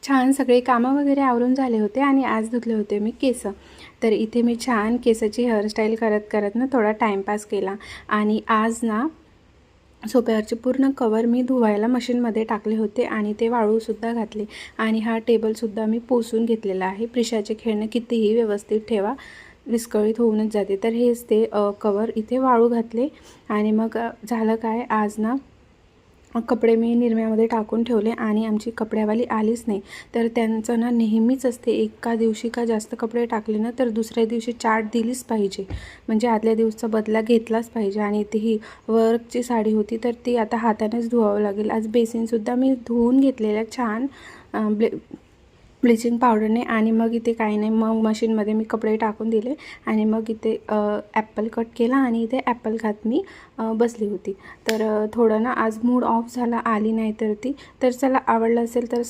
छान सगळे कामं वगैरे आवरून झाले होते आणि आज धुतले होते मी केस. तर इथे मी छान केसाची हेअरस्टाईल करत करत ना थोडा टाईमपास केला. आणि आज ना सोफ्यावरचे पूर्ण कवर मी धुवायला मशीनमध्ये टाकले होते आणि ते वाळूसुद्धा घातले. आणि हा टेबलसुद्धा मी पुसून घेतलेला आहे. प्रिशाचे खेळणे कितीही व्यवस्थित ठेवा, विस्कळीत होऊनच जाते. तर हेच ते कवर इथे वाळू घातले. आणि मग झालं काय, आज ना कपडे मी निरम्यामध्ये टाकून ठेवले आणि आमची कपड्यावाली आलीच नाही. तर त्यांचं ना नेहमीच असते, एका दिवशी का जास्त कपडे टाकले ना तर दुसऱ्या दिवशी चाट दिलीच पाहिजे, म्हणजे आदल्या दिवसाचा बदला घेतलाच पाहिजे. आणि ती ही वर्कची साडी होती तर ती आता हातानेच धुवावं लागेल. आज बेसिनसुद्धा मी धुवून घेतलेलं छान ब्लिचिंग पावडरने. आणि मग इथे काही नाही, मग मशीनमध्ये मी कपडे टाकून दिले आणि मग इथे ॲपल कट केला आणि इथे ॲपल खात मी बसली होती. तर थोडं ना आज मूड ऑफ झाला, आली नाही तर ती. तर चला, आवडलं असेल तर